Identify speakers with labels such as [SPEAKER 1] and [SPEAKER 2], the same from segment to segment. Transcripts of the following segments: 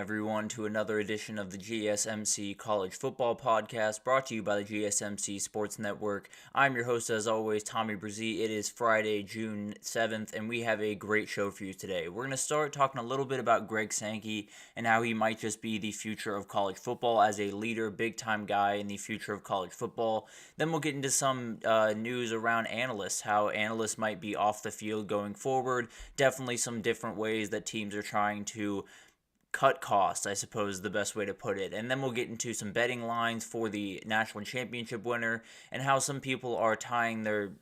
[SPEAKER 1] everyone, to another edition of the GSMC College Football Podcast, brought to you by the GSMC Sports Network. I'm your host, as always, Tommy Brzee. It is Friday, June 7th, and we have a great show for you today. We're going to start talking a little bit about Greg Sankey and how he might just be the future of college football as a leader, big-time guy in the future of college football. Then we'll get into some news around analysts, how analysts might be off the field going forward. Definitely some different ways that teams are trying to cut costs, I suppose is the best way to put it. And then we'll get into some betting lines for the national championship winner and how some people are tying their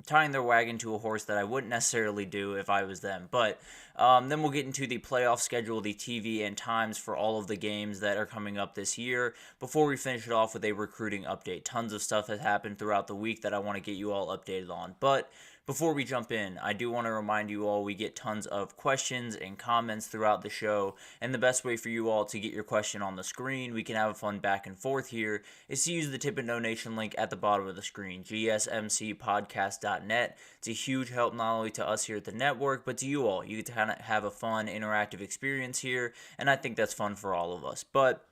[SPEAKER 1] wagon to a horse that I wouldn't necessarily do if I was them. But then we'll get into the playoff schedule, the TV and times for all of the games that are coming up this year before we finish it off with a recruiting update. Tons of stuff has happened throughout the week that I want to get you all updated on. But before we jump in, I do want to remind you all we get tons of questions and comments throughout the show, and the best way for you all to get your question on the screen, we can have a fun back and forth here, is to use the tip and donation link at the bottom of the screen, gsmcpodcast.net. It's a huge help not only to us here at the network, but to you all. You get to kind of have a fun, interactive experience here, and I think that's fun for all of us. But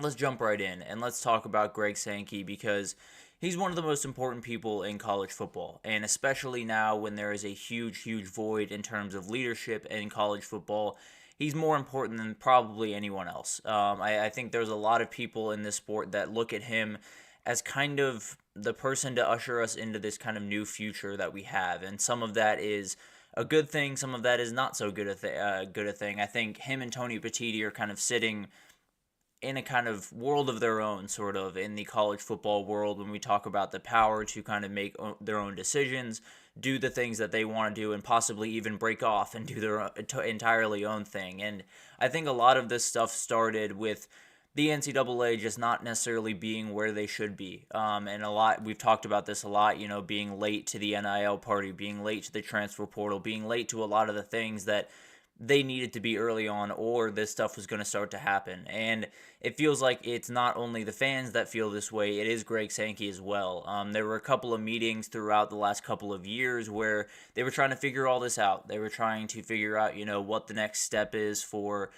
[SPEAKER 1] let's jump right in, and let's talk about Greg Sankey, because he's one of the most important people in college football, and especially now when there is a huge, huge void in terms of leadership in college football, he's more important than probably anyone else. I think there's a lot of people in this sport that look at him as kind of the person to usher us into this kind of new future that we have, and some of that is a good thing, some of that is not so good a thing. I think him and Tony Petitti are kind of sitting in a kind of world of their own, sort of, in the college football world when we talk about the power to kind of make their own decisions, do the things that they want to do, and possibly even break off and do their entirely own thing. And I think a lot of this stuff started with the NCAA just not necessarily being where they should be. And we've talked about this a lot, being late to the NIL party, being late to the transfer portal, being late to a lot of the things that they needed to be early on, or this stuff was going to start to happen. And it feels like it's not only the fans that feel this way, it is Greg Sankey as well. There were a couple of meetings throughout the last couple of years where they were trying to figure all this out. They were trying to figure out, what the next step is for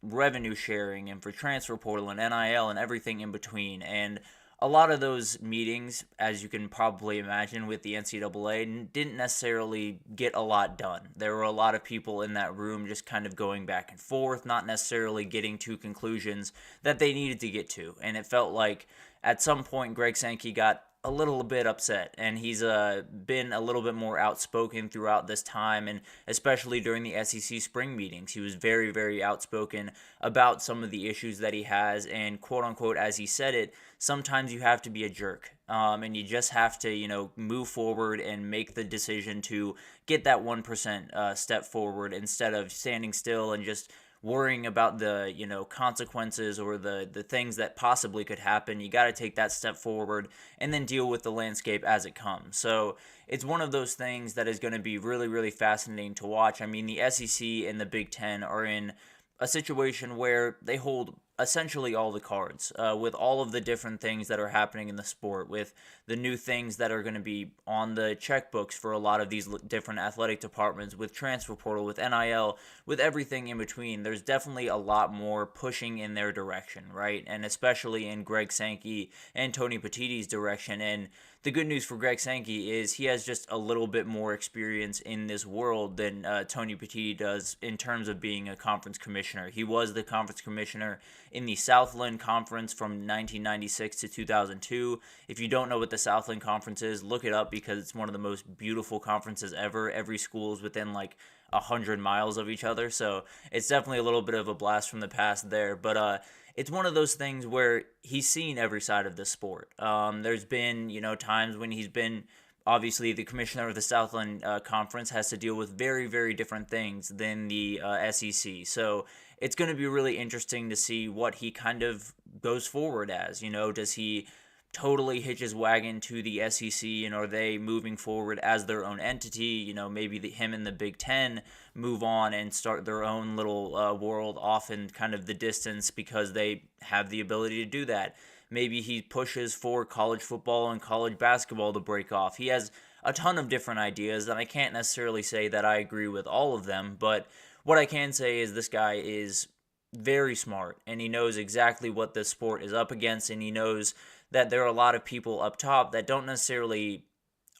[SPEAKER 1] revenue sharing and for transfer portal and NIL and everything in between. And a lot of those meetings, as you can probably imagine with the NCAA, didn't necessarily get a lot done. There were a lot of people in that room just kind of going back and forth, not necessarily getting to conclusions that they needed to get to. And it felt like at some point Greg Sankey got a little bit upset, and he's been a little bit more outspoken throughout this time, and especially during the SEC spring meetings. He was very, very outspoken about some of the issues that he has, and quote-unquote, as he said it, sometimes you have to be a jerk, and you just have to, move forward and make the decision to get that 1% step forward instead of standing still and just worrying about the, consequences or the things that possibly could happen. You got to take that step forward and then deal with the landscape as it comes. So it's one of those things that is going to be really, really fascinating to watch. I mean, the SEC and the Big Ten are in a situation where they hold essentially all the cards, with all of the different things that are happening in the sport, with the new things that are going to be on the checkbooks for a lot of these different athletic departments, with transfer portal, with NIL, with everything in between. There's definitely a lot more pushing in their direction, right? And especially in Greg Sankey and Tony Petitti's direction. And the good news for Greg Sankey is he has just a little bit more experience in this world than Tony Petitti does in terms of being a conference commissioner. He was the conference commissioner in the Southland Conference from 1996 to 2002. If you don't know what the Southland Conference is, look it up, because it's one of the most beautiful conferences ever. Every school is within like 100 miles of each other, so it's definitely a little bit of a blast from the past there. But it's one of those things where he's seen every side of the sport. There's been, times when he's been, obviously, the commissioner of the Southland Conference has to deal with very, very different things than the SEC. So it's going to be really interesting to see what he kind of goes forward as. Does he totally hitch his wagon to the SEC, and are they moving forward as their own entity? Maybe him and the Big Ten move on and start their own little world off in kind of the distance because they have the ability to do that. Maybe he pushes for college football and college basketball to break off. He has a ton of different ideas, and I can't necessarily say that I agree with all of them, but what I can say is this guy is very smart, and he knows exactly what this sport is up against, and he knows that there are a lot of people up top that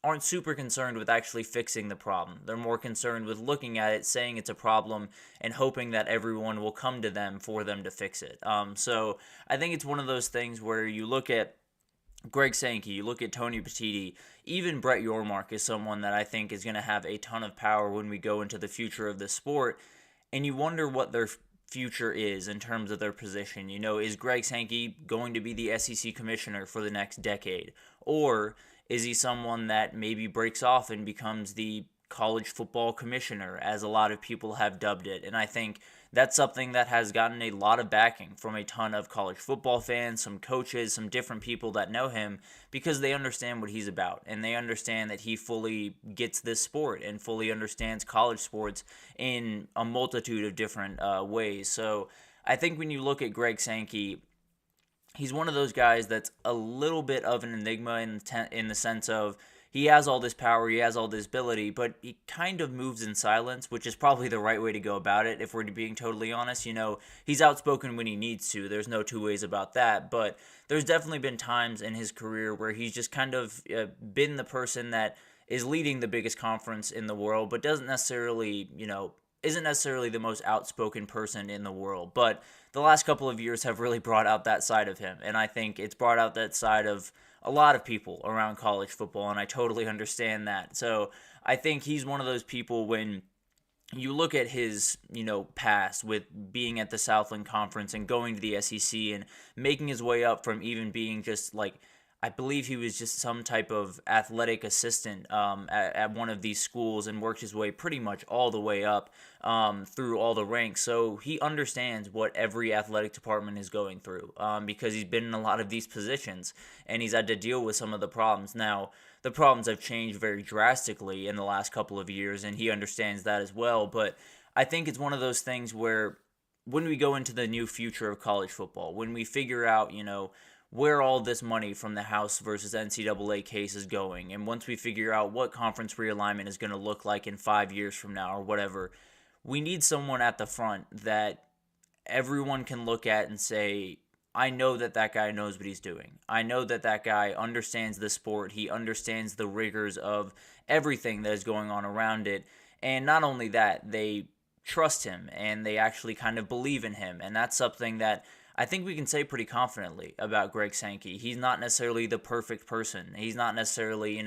[SPEAKER 1] aren't super concerned with actually fixing the problem. They're more concerned with looking at it, saying it's a problem, and hoping that everyone will come to them for them to fix it. So I think it's one of those things where you look at Greg Sankey, you look at Tony Petitti, even Brett Yormark is someone that I think is going to have a ton of power when we go into the future of the sport, and you wonder what their future is in terms of their position. Is Greg Sankey going to be the SEC Commissioner for the next decade? Or is he someone that maybe breaks off and becomes the College Football Commissioner, as a lot of people have dubbed it? And I think that's something that has gotten a lot of backing from a ton of college football fans, some coaches, some different people that know him, because they understand what he's about, and they understand that he fully gets this sport and fully understands college sports in a multitude of different ways. So I think when you look at Greg Sankey, he's one of those guys that's a little bit of an enigma in the sense of he has all this power, he has all this ability, but he kind of moves in silence, which is probably the right way to go about it, if we're being totally honest. He's outspoken when he needs to. There's no two ways about that, but there's definitely been times in his career where he's just kind of been the person that is leading the biggest conference in the world, but isn't necessarily the most outspoken person in the world. But the last couple of years have really brought out that side of him, and I think it's brought out that side of a lot of people around college football, and I totally understand that. So I think he's one of those people, when you look at his, past with being at the Southland Conference and going to the SEC and making his way up from even being just I believe he was just some type of athletic assistant at one of these schools, and worked his way pretty much all the way up through all the ranks. So he understands what every athletic department is going through, because he's been in a lot of these positions, and he's had to deal with some of the problems. Now, the problems have changed very drastically in the last couple of years, and he understands that as well. But I think it's one of those things where when we go into the new future of college football, when we figure out, where all this money from the House versus NCAA case is going, and once we figure out what conference realignment is going to look like in 5 years from now or whatever, we need someone at the front that everyone can look at and say, I know that guy knows what he's doing. I know that guy understands the sport. He understands the rigors of everything that is going on around it. And not only that, they trust him and they actually kind of believe in him. And that's something that I think we can say pretty confidently about Greg Sankey. He's not necessarily the perfect person. He's not necessarily,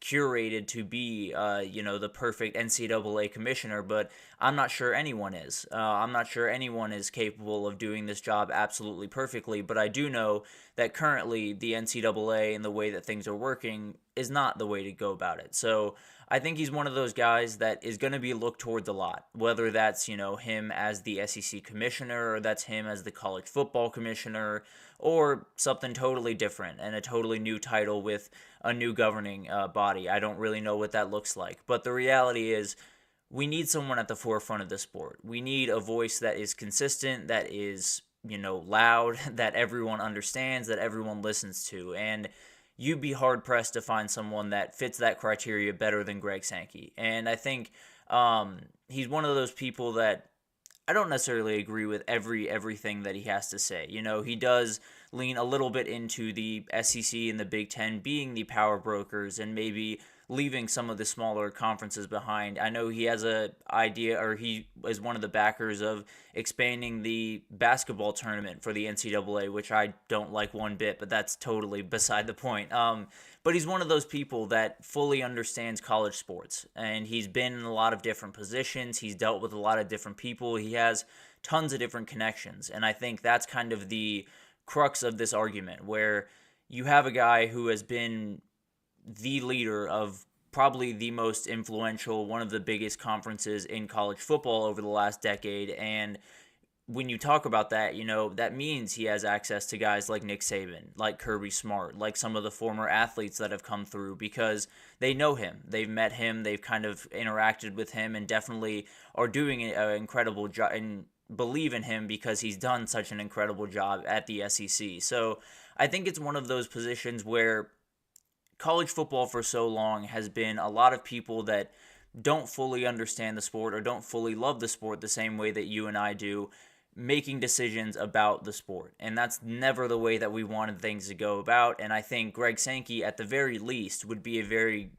[SPEAKER 1] curated to be, the perfect NCAA commissioner, but I'm not sure anyone is. I'm not sure anyone is capable of doing this job absolutely perfectly, but I do know that currently the NCAA and the way that things are working is not the way to go about it. So I think he's one of those guys that is going to be looked towards a lot, whether that's, him as the SEC commissioner, or that's him as the college football commissioner, or something totally different and a totally new title with a new governing body. I don't really know what that looks like, but the reality is we need someone at the forefront of the sport. We need a voice that is consistent, that is, loud, that everyone understands, that everyone listens to, and you'd be hard-pressed to find someone that fits that criteria better than Greg Sankey. And I think he's one of those people that I don't necessarily agree with everything that he has to say. He does lean a little bit into the SEC and the Big Ten being the power brokers and maybe leaving some of the smaller conferences behind. I know he has a idea, or he is one of the backers of expanding the basketball tournament for the NCAA, which I don't like one bit, but that's totally beside the point. But he's one of those people that fully understands college sports, and he's been in a lot of different positions. He's dealt with a lot of different people. He has tons of different connections, and I think that's kind of the crux of this argument, where you have a guy who has been the leader of probably the most influential, one of the biggest conferences in college football over the last decade. And when you talk about that, that means he has access to guys like Nick Saban, like Kirby Smart, like some of the former athletes that have come through, because they know him. They've met him. They've kind of interacted with him, and definitely are doing an incredible job and believe in him because he's done such an incredible job at the SEC. So I think it's one of those positions where college football for so long has been a lot of people that don't fully understand the sport or don't fully love the sport the same way that you and I do, making decisions about the sport. And that's never the way that we wanted things to go about. And I think Greg Sankey, at the very least, would be a very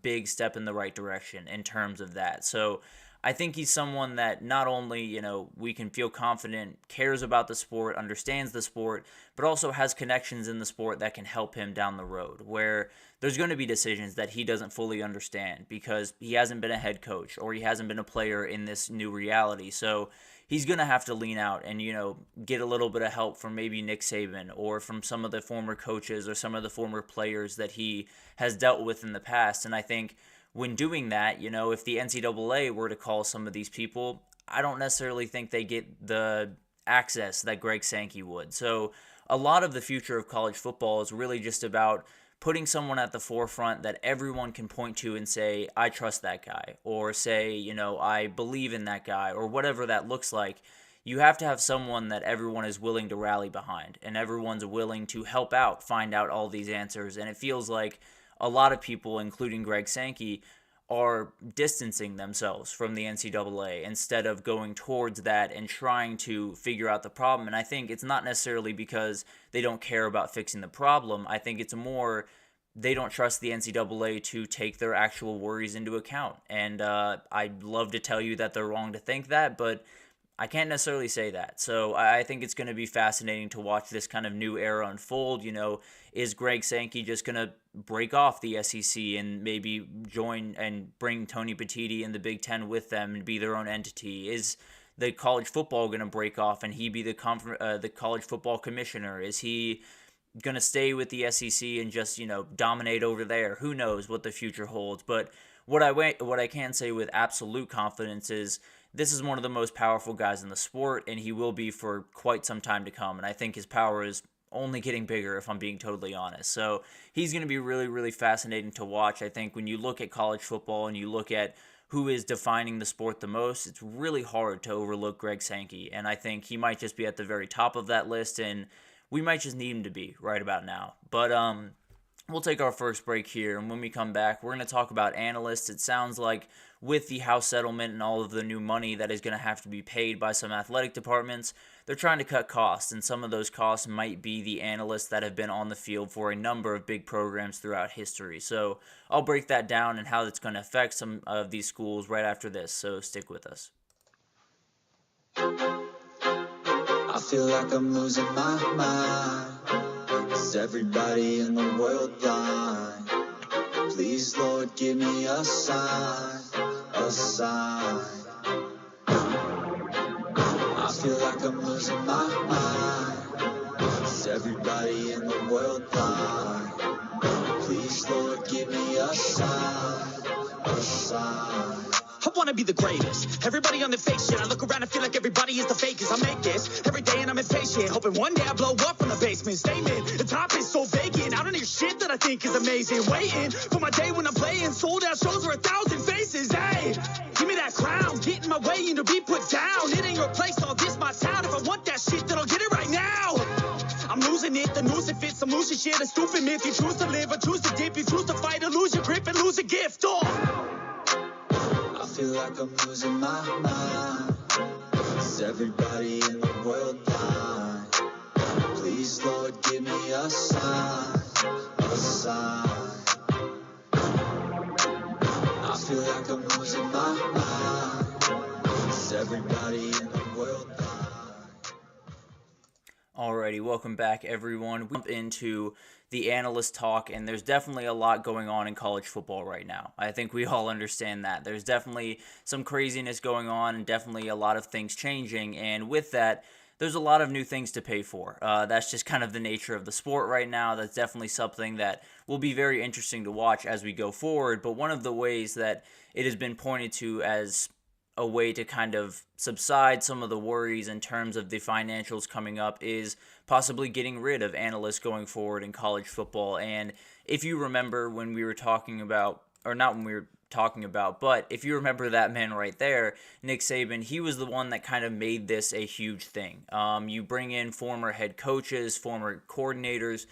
[SPEAKER 1] big step in the right direction in terms of that. So I think he's someone that not only, we can feel confident, cares about the sport, understands the sport, but also has connections in the sport that can help him down the road, where there's going to be decisions that he doesn't fully understand because he hasn't been a head coach or he hasn't been a player in this new reality. So he's going to have to lean out and, get a little bit of help from maybe Nick Saban or from some of the former coaches or some of the former players that he has dealt with in the past. And I think when doing that, if the NCAA were to call some of these people, I don't necessarily think they get the access that Greg Sankey would. So a lot of the future of college football is really just about putting someone at the forefront that everyone can point to and say, I trust that guy, or say, I believe in that guy, or whatever that looks like. You have to have someone that everyone is willing to rally behind, and everyone's willing to help out, find out all these answers. And it feels like a lot of people, including Greg Sankey, are distancing themselves from the NCAA instead of going towards that and trying to figure out the problem. And I think it's not necessarily because they don't care about fixing the problem. I think it's more they don't trust the NCAA to take their actual worries into account. And I'd love to tell you that they're wrong to think that, but I can't necessarily say that. So I think it's going to be fascinating to watch this kind of new era unfold. Is Greg Sankey just going to break off the SEC and maybe join and bring Tony Petitti and the Big Ten with them and be their own entity? Is the college football going to break off and he be the college football commissioner? Is he going to stay with the SEC and just, dominate over there? Who knows what the future holds? But what I can say with absolute confidence is this is one of the most powerful guys in the sport, and he will be for quite some time to come. And I think his power is only getting bigger, if I'm being totally honest. So he's going to be really, really fascinating to watch. I think when you look at college football and you look at who is defining the sport the most, it's really hard to overlook Greg Sankey. And I think he might just be at the very top of that list, and we might just need him to be right about now. But we'll take our first break here, and when we come back, we're going to talk about Analysts. It sounds like with the House settlement and all of the new money that is going to have to be paid by some athletic departments, they're trying to cut costs, and some of those costs might be the analysts that have been on the field for a number of big programs throughout history. So I'll break that down and how it's going to affect some of these schools right after this, so stick with us.
[SPEAKER 2] I feel like I'm losing my mind. Is everybody in the world blind? Please, Lord, give me a sign, a sign. I feel like I'm losing my mind. Is everybody in the world blind? Please, Lord, give me a sign, a sign.
[SPEAKER 3] I wanna be the greatest. Everybody on the fake shit. I look around and feel like everybody is the fakest. I make this every day and I'm impatient, hoping one day I blow up from the basement. Statement, the top is so vacant. I don't hear shit that I think is amazing. Waiting for my day when I'm playing sold out shows for 1,000 faces. Hey, give me that crown, get in my way and to be put down. It ain't your place, all this my town. If I want that shit, then I'll get it right now. I'm losing it, the news it fits. I'm losing shit, a stupid myth. You choose to live or choose to dip. You choose to fight or lose your grip and lose a gift.
[SPEAKER 2] I feel like I'm losing my mind. Is everybody in the world blind? Please, Lord, give me a sign, a sign. I feel like I'm losing my mind. Is everybody in the world blind?
[SPEAKER 1] Alrighty, welcome back, everyone. We jump into the analyst talk, and there's definitely a lot going on in college football right now. I think we all understand that. There's definitely some craziness going on and definitely a lot of things changing, and with that, there's a lot of new things to pay for. That's just kind of the nature of the sport right now. That's definitely something that will be very interesting to watch as we go forward, but one of the ways that it has been pointed to as a way to kind of subside some of the worries in terms of the financials coming up is possibly getting rid of analysts going forward in college football. And if you remember when we were talking about, or not when we were talking about, but if you remember that man right there, Nick Saban, he was the one that kind of made this a huge thing. You bring in former head coaches, former coordinators,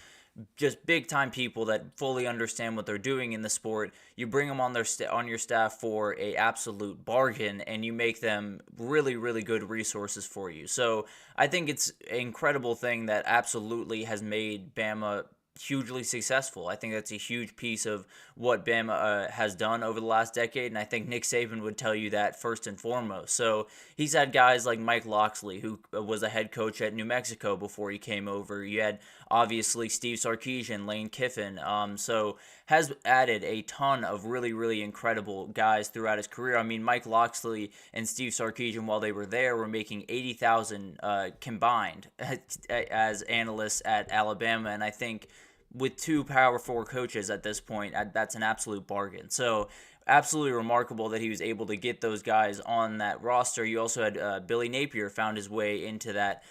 [SPEAKER 1] just big time people that fully understand what they're doing in the sport. You bring them on on your staff for a absolute bargain, and you make them really, really good resources for you. So I think it's an incredible thing that absolutely has made Bama hugely successful. I think that's a huge piece of what Bama has done over the last decade, and I think Nick Saban would tell you that first and foremost. So he's had guys like Mike Locksley, who was a head coach at New Mexico before he came over. You had obviously Steve Sarkisian, Lane Kiffin. So has added a ton of really, really incredible guys throughout his career. I mean, Mike Locksley and Steve Sarkisian, while they were there, were making $80,000 combined as analysts at Alabama, and I think with two Power 4 coaches at this point, that's an absolute bargain. So absolutely remarkable that he was able to get those guys on that roster. You also had Billy Napier found his way into that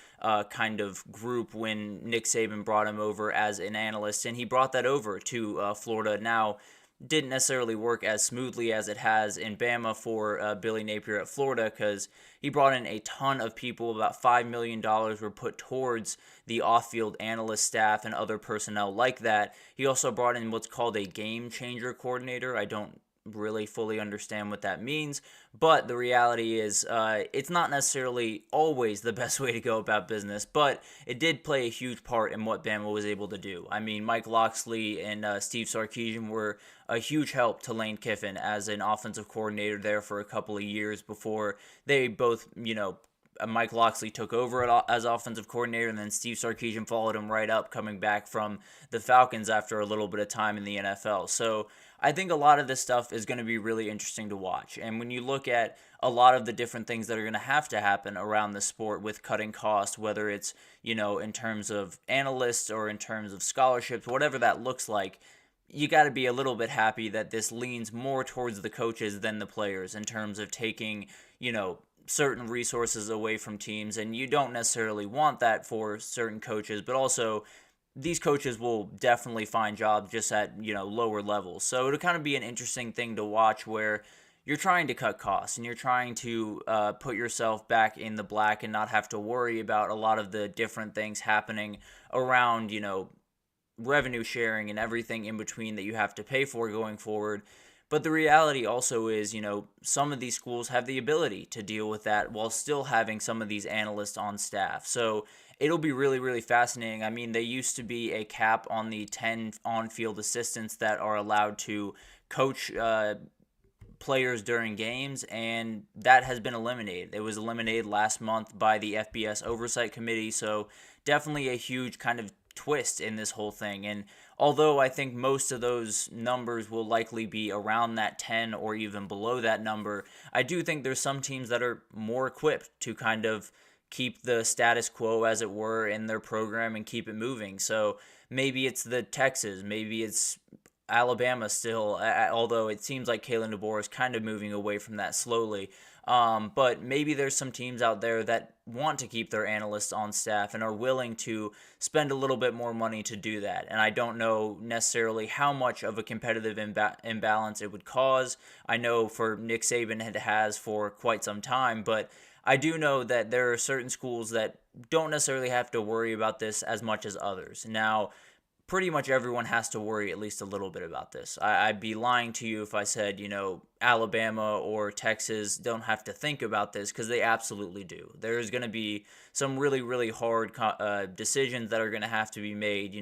[SPEAKER 1] kind of group when Nick Saban brought him over as an analyst, and he brought that over to Florida. Now, didn't necessarily work as smoothly as it has in Bama for Billy Napier at Florida, because he brought in a ton of people. About $5 million were put towards the off-field analyst staff and other personnel like that. He also brought in what's called a game changer coordinator. I don't really fully understand what that means, but the reality is it's not necessarily always the best way to go about business, but it did play a huge part in what Bama was able to do. I mean, Mike Locksley and Steve Sarkisian were a huge help to Lane Kiffin as an offensive coordinator there for a couple of years before they both, Mike Locksley took over as offensive coordinator, and then Steve Sarkisian followed him right up, coming back from the Falcons after a little bit of time in the NFL. So I think a lot of this stuff is going to be really interesting to watch. And when you look at a lot of the different things that are going to happen around the sport with cutting costs, whether it's, in terms of analysts or in terms of scholarships, whatever that looks like, you got to be a little bit happy that this leans more towards the coaches than the players in terms of taking, certain resources away from teams. And you don't necessarily want that for certain coaches, but also these coaches will definitely find jobs just at, lower levels. So it'll kind of be an interesting thing to watch where you're trying to cut costs and you're trying to put yourself back in the black and not have to worry about a lot of the different things happening around, revenue sharing and everything in between that you have to pay for going forward. But the reality also is, some of these schools have the ability to deal with that while still having some of these analysts on staff. So it'll be really, really fascinating. I mean, there used to be a cap on the 10 on-field assistants that are allowed to coach players during games, and that has been eliminated. It was eliminated last month by the FBS Oversight Committee, so definitely a huge kind of twist in this whole thing. And although I think most of those numbers will likely be around that 10 or even below that number, I do think there's some teams that are more equipped to kind of keep the status quo, as it were, in their program and keep it moving. So maybe it's the Texas, maybe it's Alabama still, although it seems like Kalen DeBoer is kind of moving away from that slowly. But maybe there's some teams out there that want to keep their analysts on staff and are willing to spend a little bit more money to do that. And I don't know necessarily how much of a competitive imbalance it would cause. I know for Nick Saban it has for quite some time, but I do know that there are certain schools that don't necessarily have to worry about this as much as others. Now, pretty much everyone has to worry at least a little bit about this. I'd be lying to you if I said, Alabama or Texas don't have to think about this, because they absolutely do. There's going to be some really, really hard decisions that are going to have to be made,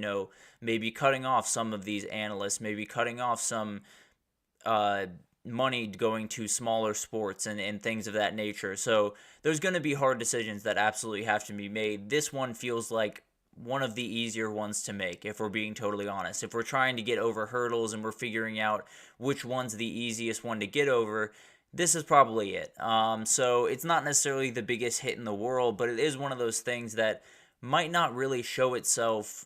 [SPEAKER 1] maybe cutting off some of these analysts, maybe cutting off some money going to smaller sports and things of that nature. So there's going to be hard decisions that absolutely have to be made. This one feels like one of the easier ones to make, if we're being totally honest. If we're trying to get over hurdles and we're figuring out which one's the easiest one to get over, this is probably it. So it's not necessarily the biggest hit in the world, but it is one of those things that might not really show itself.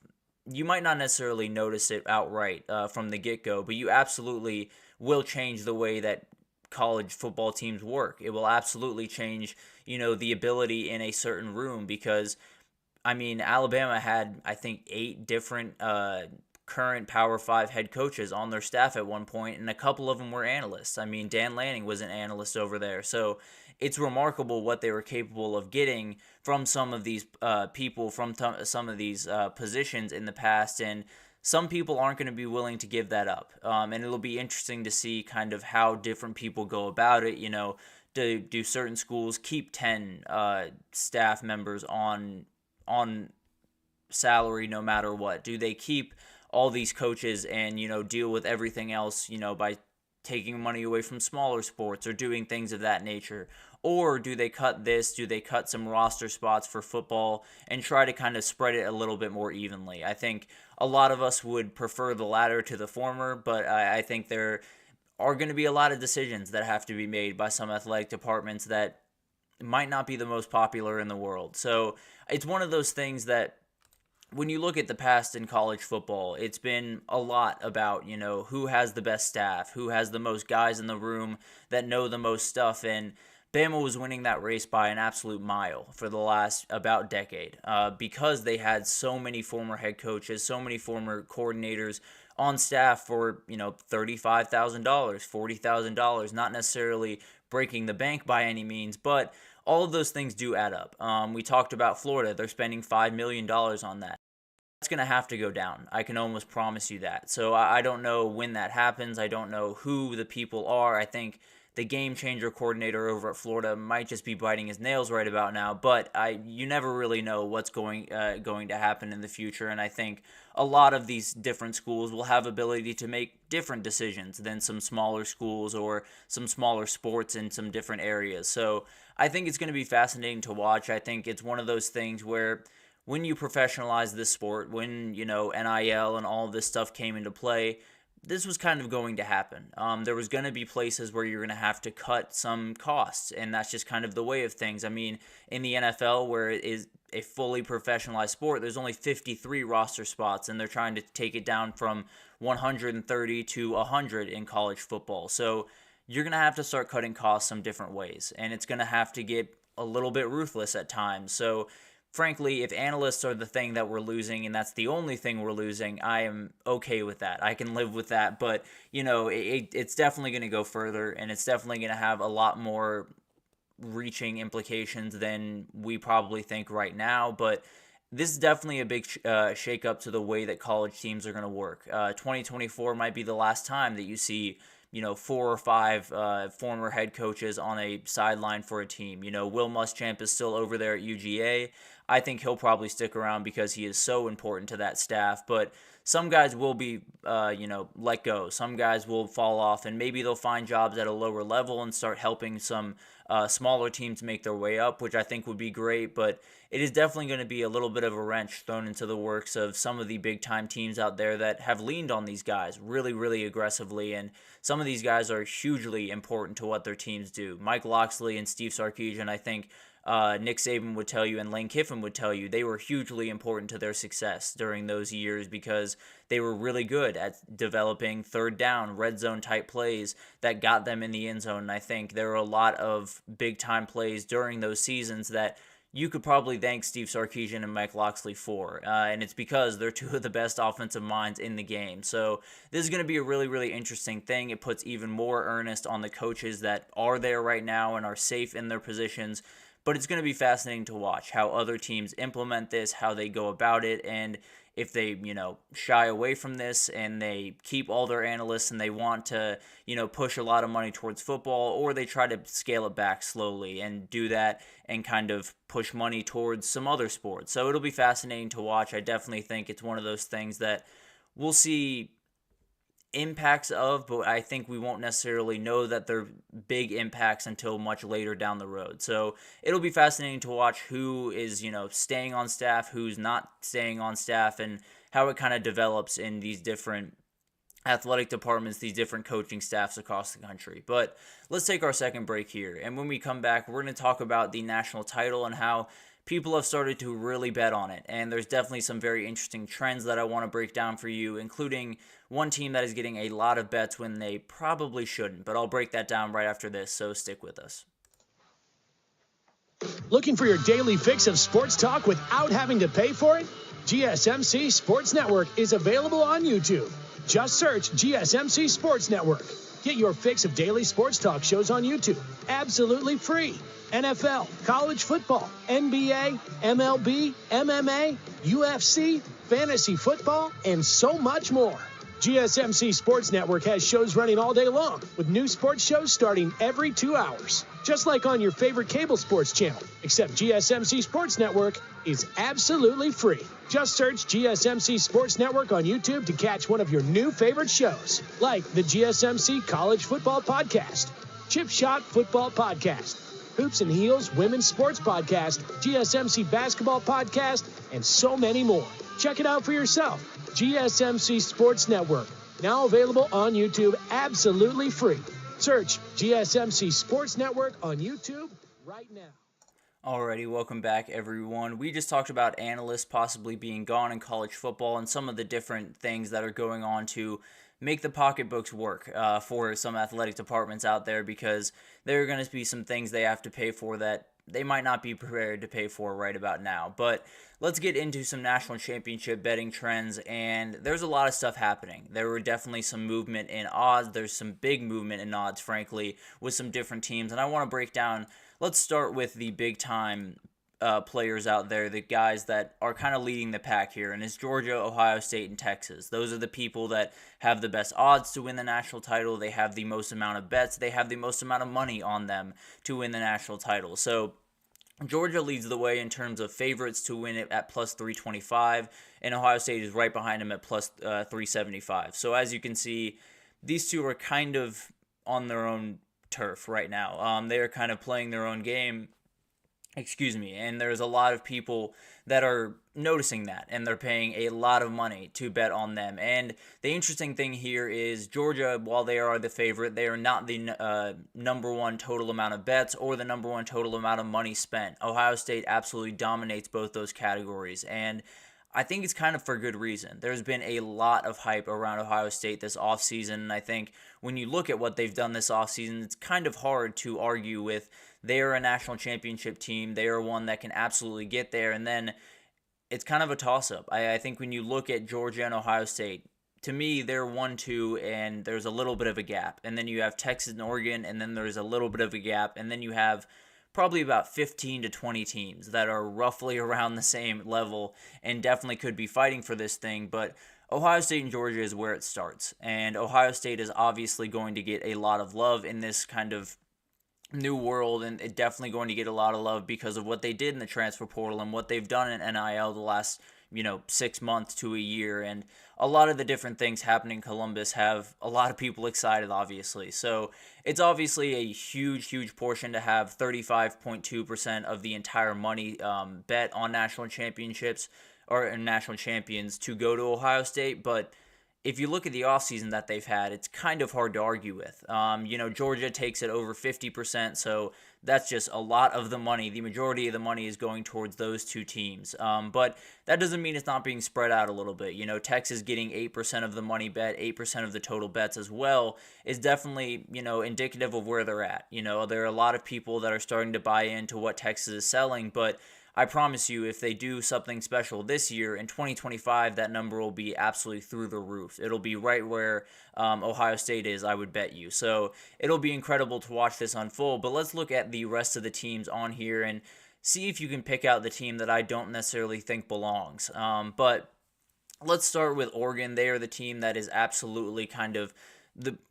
[SPEAKER 1] You might not necessarily notice it outright from the get-go, but you absolutely will change the way that college football teams work. It will absolutely change, the ability in a certain room, because Alabama had, I think, 8 different current Power 5 head coaches on their staff at one point, and a couple of them were analysts. Dan Lanning was an analyst over there. So it's remarkable what they were capable of getting from some of these people, from some of these positions in the past. And some people aren't going to be willing to give that up. And it'll be interesting to see kind of how different people go about it. Do certain schools keep 10 staff members on salary no matter what? Do they keep all these coaches and, deal with everything else, by taking money away from smaller sports or doing things of that nature? Or do they cut this? Do they cut some roster spots for football and try to kind of spread it a little bit more evenly? I think a lot of us would prefer the latter to the former, but I think there are going to be a lot of decisions that have to be made by some athletic departments that might not be the most popular in the world. So it's one of those things that when you look at the past in college football, it's been a lot about, who has the best staff, who has the most guys in the room that know the most stuff. And Bama was winning that race by an absolute mile for the last about decade because they had so many former head coaches, so many former coordinators on staff for, $35,000, $40,000, not necessarily breaking the bank by any means, but all of those things do add up. We talked about Florida. They're spending $5 million on that. That's going to have to go down. I can almost promise you that. So I don't know when that happens. I don't know who the people are. I think the game changer coordinator over at Florida might just be biting his nails right about now, but you never really know what's going to happen in the future, and I think a lot of these different schools will have ability to make different decisions than some smaller schools or some smaller sports in some different areas. So I think it's going to be fascinating to watch. I think it's one of those things where when you professionalize this sport, when NIL and all of this stuff came into play, this was kind of going to happen. There was going to be places where you're going to have to cut some costs, and that's just kind of the way of things. I mean, in the NFL, where it is a fully professionalized sport, there's only 53 roster spots, and they're trying to take it down from 130 to 100 in college football. So you're going to have to start cutting costs some different ways, and it's going to have to get a little bit ruthless at times. So frankly, if analysts are the thing that we're losing and that's the only thing we're losing, I am okay with that. I can live with that. But, it's definitely going to go further, and it's definitely going to have a lot more reaching implications than we probably think right now. But this is definitely a big shakeup to the way that college teams are going to work. 2024 might be the last time that you see 4 or 5 former head coaches on a sideline for a team. Will Muschamp is still over there at UGA. I think he'll probably stick around because he is so important to that staff. But some guys will be, let go. Some guys will fall off, and maybe they'll find jobs at a lower level and start helping some smaller teams make their way up, which I think would be great. But it is definitely going to be a little bit of a wrench thrown into the works of some of the big-time teams out there that have leaned on these guys really, really aggressively. And some of these guys are hugely important to what their teams do. Mike Locksley and Steve Sarkisian, I think, Nick Saban would tell you and Lane Kiffin would tell you they were hugely important to their success during those years because they were really good at developing third down, red zone type plays that got them in the end zone. And I think there were a lot of big time plays during those seasons that you could probably thank Steve Sarkisian and Mike Locksley for. And it's because they're two of the best offensive minds in the game. So this is going to be a really, really interesting thing. It puts even more earnest on the coaches that are there right now and are safe in their positions. But it's going to be fascinating to watch how other teams implement this, how they go about it, and if they, shy away from this and they keep all their analysts and they want to, push a lot of money towards football, or they try to scale it back slowly and do that and kind of push money towards some other sports. So it'll be fascinating to watch. I definitely think it's one of those things that we'll see impacts of, but I think we won't necessarily know that they're big impacts until much later down the road. So it'll be fascinating to watch who is, staying on staff, who's not staying on staff, and how it kind of develops in these different athletic departments, these different coaching staffs across the country. But let's take our second break here. And when we come back, we're going to talk about the national title and how people have started to really bet on it. And there's definitely some very interesting trends that I want to break down for you, including one team that is getting a lot of bets when they probably shouldn't. But I'll break that down right after this, so stick with us.
[SPEAKER 4] Looking for your daily fix of sports talk without having to pay for it? GSMC Sports Network is available on YouTube. Just search GSMC Sports Network. Get your fix of daily sports talk shows on YouTube, absolutely free. NFL, college football, NBA, MLB, MMA, UFC, fantasy football, and so much more. GSMC Sports Network has shows running all day long, with new sports shows starting every 2 hours. Just like on your favorite cable sports channel, except GSMC Sports Network is absolutely free. Just search GSMC Sports Network on YouTube to catch one of your new favorite shows, like the GSMC College Football Podcast, Chip Shot Football Podcast, Hoops and Heels Women's Sports Podcast, GSMC Basketball Podcast, and so many more. Check it out for yourself. GSMC Sports Network, now available on YouTube absolutely free. Search GSMC Sports Network on YouTube right now.
[SPEAKER 1] Alrighty, welcome back everyone. We just talked about analysts possibly being gone in college football and some of the different things that are going on to make the pocketbooks work for some athletic departments out there, because there are going to be some things they have to pay for that they might not be prepared to pay for right about now. But let's get into some national championship betting trends, and there's a lot of stuff happening. There were definitely some movement in odds. There's some big movement in odds, frankly, with some different teams, and I want to break down. Let's start with the big-time players out there, the guys that are kind of leading the pack here, and it's Georgia, Ohio State, and Texas. Those are the people that have the best odds to win the national title. They have the most amount of bets. They have the most amount of money on them to win the national title. So Georgia leads the way in terms of favorites to win it at plus 325, and Ohio State is right behind them at plus 375. So as you can see, these two are kind of on their own turf right now. They are kind of playing their own game. And there's a lot of people that are noticing that, and they're paying a lot of money to bet on them. And the interesting thing here is Georgia, while they are the favorite, they are not the number one total amount of bets or the number one total amount of money spent. Ohio State absolutely dominates both those categories, and I think it's kind of for good reason. There's been a lot of hype around Ohio State this offseason, and I think when you look at what they've done this offseason, it's kind of hard to argue with. They are a national championship team. They are one that can absolutely get there, and then it's kind of a toss-up. I think when you look at Georgia and Ohio State, to me, they're 1-2, and there's a little bit of a gap. And then you have Texas and Oregon, and then there's a little bit of a gap, and then you have probably about 15 to 20 teams that are roughly around the same level and definitely could be fighting for this thing. But Ohio State and Georgia is where it starts, and Ohio State is obviously going to get a lot of love in this kind of new world, and it's definitely going to get a lot of love because of what they did in the transfer portal and what they've done in NIL the last 6 months to a year, and a lot of the different things happening in Columbus have a lot of people excited, obviously. So it's obviously a huge portion to have 35.2% of the entire money bet on national championships or national champions to go to Ohio State, but if you look at the offseason that they've had, it's kind of hard to argue with. Georgia takes it over 50%, so that's just a lot of the money. The majority of the money is going towards those two teams. But that doesn't mean it's not being spread out a little bit. Texas getting 8% of the money bet, 8% of the total bets as well, is definitely, indicative of where they're at. There are a lot of people that are starting to buy into what Texas is selling, but I promise you, if they do something special this year, in 2025, that number will be absolutely through the roof. It'll be right where Ohio State is, I would bet you. So it'll be incredible to watch this unfold. But let's look at the rest of the teams on here and see if you can pick out the team that I don't necessarily think belongs. But let's start with Oregon. They are the team that is absolutely kind of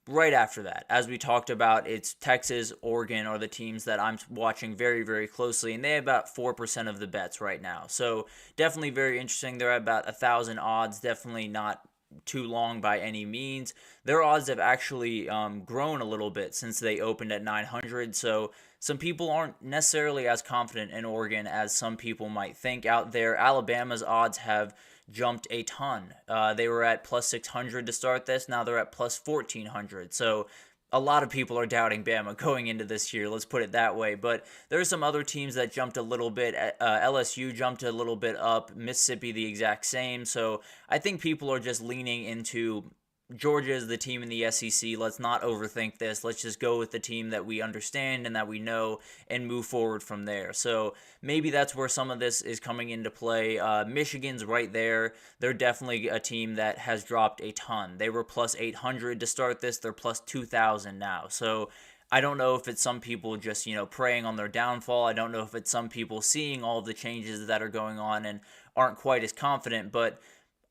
[SPEAKER 1] right after that. As we talked about, it's Texas, Oregon are the teams that I'm watching very, very closely, and they have about 4% of the bets right now. So definitely very interesting. They're at about 1,000 odds, definitely not too long by any means. Their odds have actually grown a little bit since they opened at 900, so some people aren't necessarily as confident in Oregon as some people might think out there. Alabama's odds have jumped a ton. They were at plus 600 to start this. Now they're at plus 1,400. So a lot of people are doubting Bama going into this year. Let's put it that way. But there are some other teams that jumped a little bit. LSU jumped a little bit up. Mississippi the exact same. So I think people are just leaning into Georgia is the team in the SEC. Let's not overthink this. Let's just go with the team that we understand and that we know and move forward from there. So maybe that's where some of this is coming into play. Michigan's right there. They're definitely a team that has dropped a ton. They were plus 800 to start this. They're plus 2,000 now. So I don't know if it's some people just, preying on their downfall. I don't know if it's some people seeing all of the changes that are going on and aren't quite as confident, but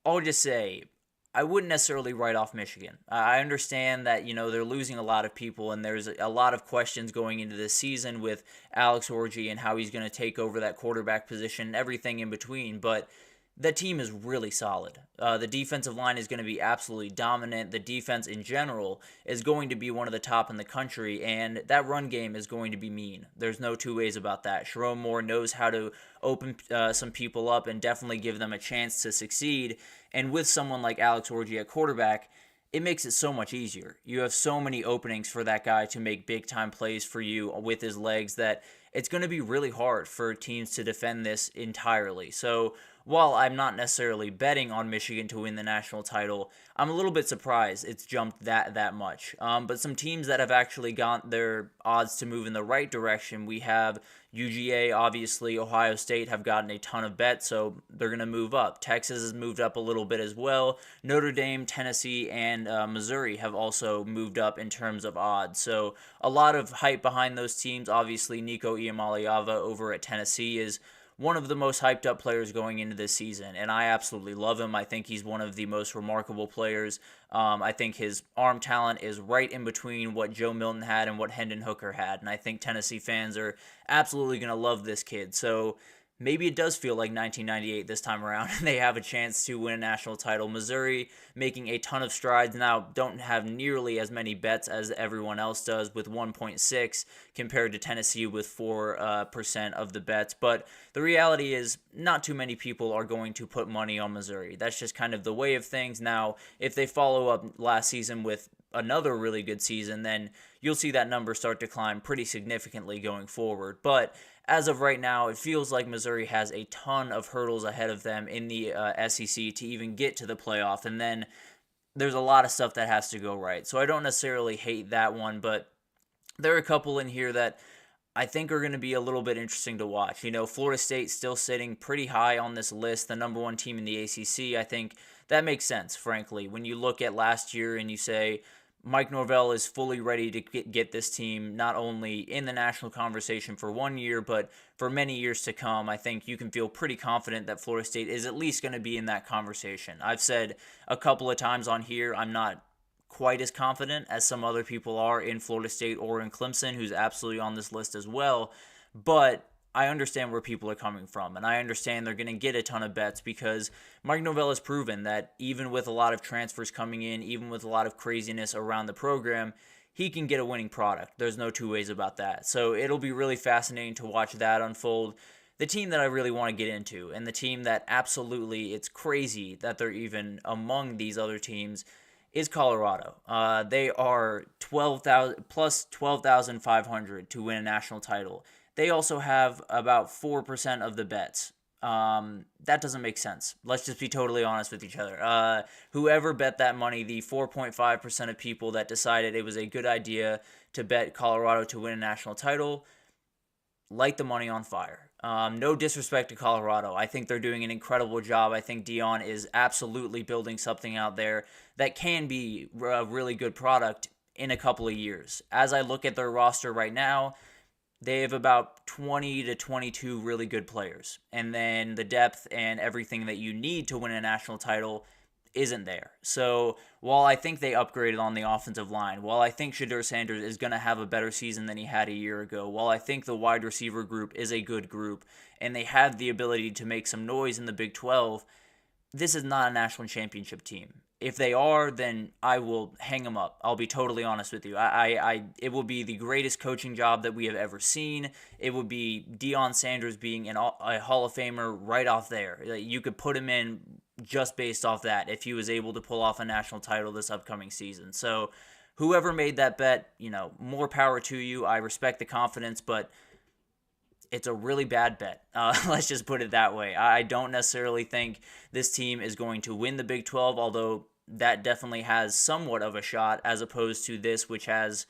[SPEAKER 1] I'll just say, I wouldn't necessarily write off Michigan. I understand that, they're losing a lot of people, and there's a lot of questions going into this season with Alex Orji and how he's going to take over that quarterback position and everything in between, but the team is really solid. The defensive line is going to be absolutely dominant. The defense in general is going to be one of the top in the country, and that run game is going to be mean. There's no two ways about that. Sharon Moore knows how to open some people up and definitely give them a chance to succeed, and with someone like Alex Orji at quarterback, it makes it so much easier. You have so many openings for that guy to make big-time plays for you with his legs that it's going to be really hard for teams to defend this entirely. So while I'm not necessarily betting on Michigan to win the national title, I'm a little bit surprised it's jumped that much. But some teams that have actually got their odds to move in the right direction, we have UGA, obviously, Ohio State have gotten a ton of bets, so they're going to move up. Texas has moved up a little bit as well. Notre Dame, Tennessee, and Missouri have also moved up in terms of odds. So a lot of hype behind those teams. Obviously, Nico Iamaleava over at Tennessee is one of the most hyped up players going into this season, and I absolutely love him. I think he's one of the most remarkable players. I think his arm talent is right in between what Joe Milton had and what Hendon Hooker had, and I think Tennessee fans are absolutely going to love this kid. So maybe it does feel like 1998 this time around, and they have a chance to win a national title. Missouri making a ton of strides now, don't have nearly as many bets as everyone else does with 1.6 compared to Tennessee with 4% of the bets. But the reality is not too many people are going to put money on Missouri. That's just kind of the way of things. Now, if they follow up last season with another really good season, then you'll see that number start to climb pretty significantly going forward. But as of right now, it feels like Missouri has a ton of hurdles ahead of them in the SEC to even get to the playoff, and then there's a lot of stuff that has to go right. So I don't necessarily hate that one, but there are a couple in here that I think are going to be a little bit interesting to watch. Florida State still sitting pretty high on this list, the number one team in the ACC. I think that makes sense, frankly. When you look at last year and you say, Mike Norvell is fully ready to get this team not only in the national conversation for 1 year, but for many years to come. I think you can feel pretty confident that Florida State is at least going to be in that conversation. I've said a couple of times on here, I'm not quite as confident as some other people are in Florida State or in Clemson, who's absolutely on this list as well. But I understand where people are coming from, and I understand they're going to get a ton of bets because Mike Norvell has proven that even with a lot of transfers coming in, even with a lot of craziness around the program, he can get a winning product. There's no two ways about that. So it'll be really fascinating to watch that unfold. The team that I really want to get into, and the team that absolutely, it's crazy that they're even among these other teams, is Colorado. They are 12,000 plus 12,500 to win a national title. They also have about 4% of the bets. That doesn't make sense. Let's just be totally honest with each other. Whoever bet that money, the 4.5% of people that decided it was a good idea to bet Colorado to win a national title, light the money on fire. No disrespect to Colorado. I think they're doing an incredible job. I think Dion is absolutely building something out there that can be a really good product in a couple of years. As I look at their roster right now, they have about 20 to 22 really good players. And then the depth and everything that you need to win a national title isn't there. So while I think they upgraded on the offensive line, while I think Shedeur Sanders is going to have a better season than he had a year ago, while I think the wide receiver group is a good group, and they have the ability to make some noise in the Big 12, this is not a national championship team. If they are, then I will hang them up. I'll be totally honest with you. It will be the greatest coaching job that we have ever seen. It would be Deion Sanders being a Hall of Famer right off there. You could put him in just based off that if he was able to pull off a national title this upcoming season. So whoever made that bet, more power to you. I respect the confidence, but it's a really bad bet. Let's just put it that way. I don't necessarily think this team is going to win the Big 12, although that definitely has somewhat of a shot as opposed to this, which has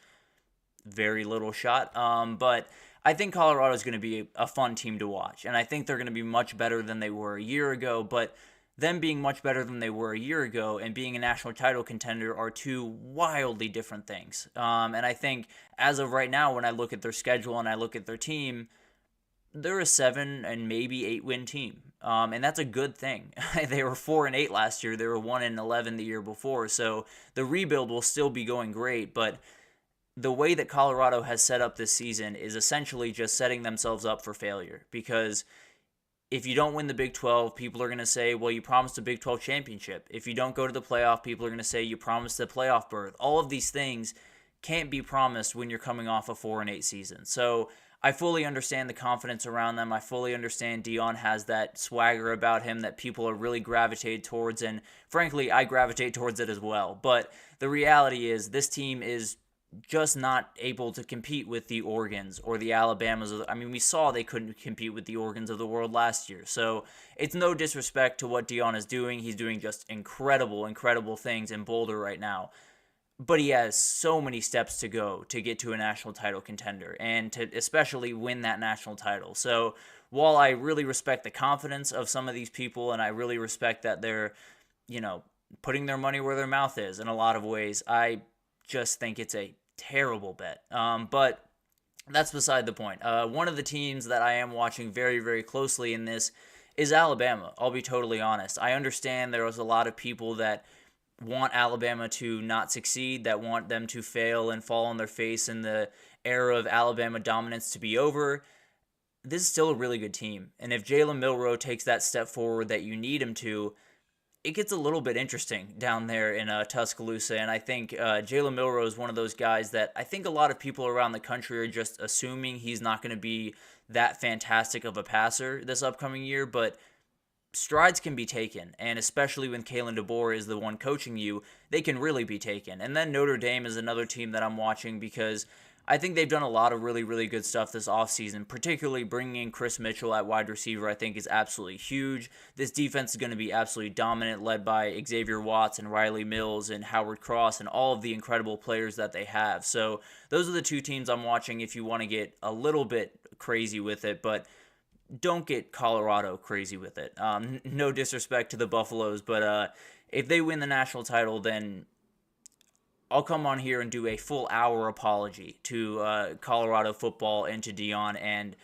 [SPEAKER 1] very little shot. But I think Colorado is going to be a fun team to watch, and I think they're going to be much better than they were a year ago, but them being much better than they were a year ago and being a national title contender are two wildly different things. And I think as of right now, when I look at their schedule and I look at their team, they're a 7 and maybe 8 win team. And that's a good thing. They were 4-8 last year. They were 1-11 the year before. So the rebuild will still be going great. But the way that Colorado has set up this season is essentially just setting themselves up for failure. Because if you don't win the Big 12, people are going to say, well, you promised a Big 12 championship. If you don't go to the playoff, people are going to say you promised a playoff berth. All of these things can't be promised when you're coming off a 4-8 season. So I fully understand the confidence around them. I fully understand Deion has that swagger about him that people are really gravitated towards, and frankly, I gravitate towards it as well. But the reality is this team is just not able to compete with the Oregons or the Alabamas. I mean, we saw they couldn't compete with the Oregons of the world last year. So it's no disrespect to what Deion is doing. He's doing just incredible, incredible things in Boulder right now. But he has so many steps to go to get to a national title contender and to especially win that national title. So while I really respect the confidence of some of these people and I really respect that they're, putting their money where their mouth is in a lot of ways, I just think it's a terrible bet. But that's beside the point. One of the teams that I am watching very, very closely in this is Alabama. I'll be totally honest. I understand there was a lot of people that want Alabama to not succeed, that want them to fail and fall on their face and the era of Alabama dominance to be over. This is still a really good team. And if Jalen Milroe takes that step forward that you need him to, it gets a little bit interesting down there in Tuscaloosa. And I think Jalen Milroe is one of those guys that I think a lot of people around the country are just assuming he's not going to be that fantastic of a passer this upcoming year, but strides can be taken, and especially when Kalen DeBoer is the one coaching you, they can really be taken. And then Notre Dame is another team that I'm watching because I think they've done a lot of really, really good stuff this offseason, particularly bringing in Chris Mitchell at wide receiver I think is absolutely huge. This defense is going to be absolutely dominant, led by Xavier Watts and Riley Mills and Howard Cross and all of the incredible players that they have. So those are the two teams I'm watching if you want to get a little bit crazy with it, but don't get Colorado crazy with it. No disrespect to the Buffaloes, but if they win the national title, then I'll come on here and do a full hour apology to Colorado football and to Deion, and